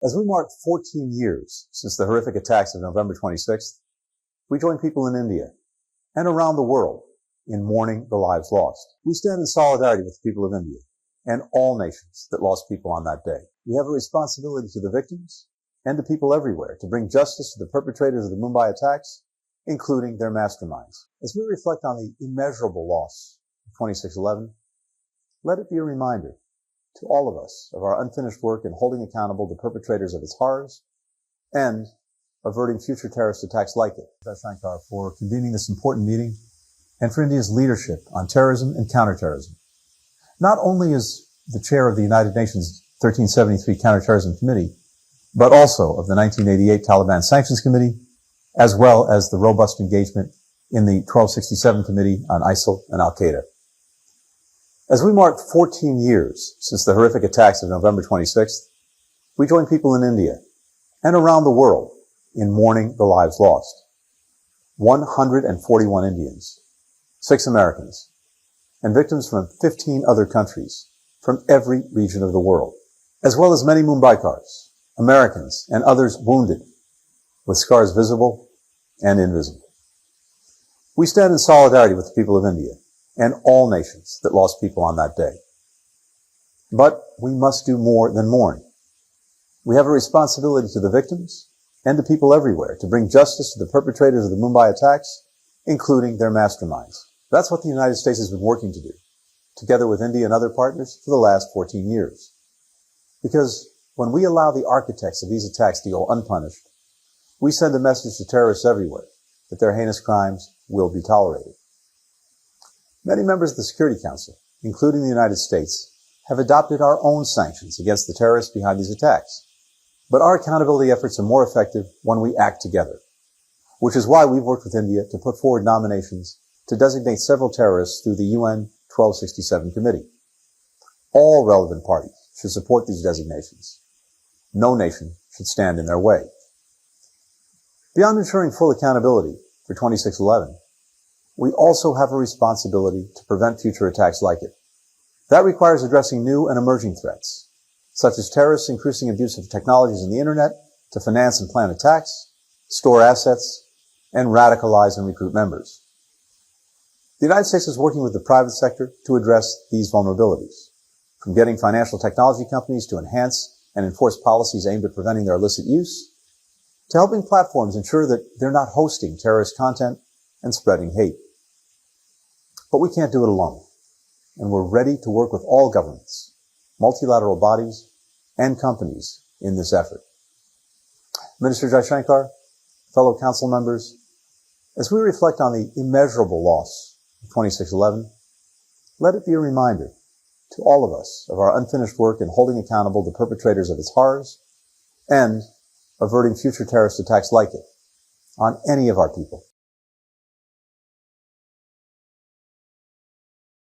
As we mark 14 years since the horrific attacks of November 26th, we join people in India and around the world in mourning the lives lost. We stand in solidarity with the people of India and all nations that lost people on that day. We have a responsibility to the victims and to people everywhere to bring justice to the perpetrators of the Mumbai attacks, including their masterminds. As we reflect on the immeasurable loss of 26/11, let it be a reminder to all of us of our unfinished work in holding accountable the perpetrators of its horrors and averting future terrorist attacks like it. I thank Shankar for convening this important meeting and for India's leadership on terrorism and counterterrorism. Not only as the chair of the United Nations 1373 Counterterrorism Committee, but also of the 1988 Taliban Sanctions Committee, as well as the robust engagement in the 1267 Committee on ISIL and Al-Qaeda. As we mark 14 years since the horrific attacks of November 26th, we join people in India and around the world in mourning the lives lost. 141 Indians, 6 Americans, and victims from 15 other countries from every region of the world, as well as many Mumbaikars, Americans, and others wounded, with scars visible and invisible. We stand in solidarity with the people of India and all nations that lost people on that day. But we must do more than mourn. We have a responsibility to the victims and to people everywhere to bring justice to the perpetrators of the Mumbai attacks, including their masterminds. That's what the United States has been working to do, together with India and other partners, for the last 14 years. Because when we allow the architects of these attacks to go unpunished, we send a message to terrorists everywhere that their heinous crimes will be tolerated. Many members of the Security Council, including the United States, have adopted our own sanctions against the terrorists behind these attacks. But our accountability efforts are more effective when we act together, which is why we've worked with India to put forward nominations to designate several terrorists through the UN 1267 Committee. All relevant parties should support these designations. No nation should stand in their way. Beyond ensuring full accountability for 26/11, we also have a responsibility to prevent future attacks like it. That requires addressing new and emerging threats, such as terrorists increasing abuse of technologies and the internet to finance and plan attacks, store assets, and radicalize and recruit members. The United States is working with the private sector to address these vulnerabilities, from getting financial technology companies to enhance and enforce policies aimed at preventing their illicit use, to helping platforms ensure that they're not hosting terrorist content and spreading hate. But we can't do it alone, and we're ready to work with all governments, multilateral bodies, and companies in this effort. Minister Jaishankar, fellow council members, as we reflect on the immeasurable loss of 26/11, let it be a reminder to all of us of our unfinished work in holding accountable the perpetrators of its horrors and averting future terrorist attacks like it on any of our people.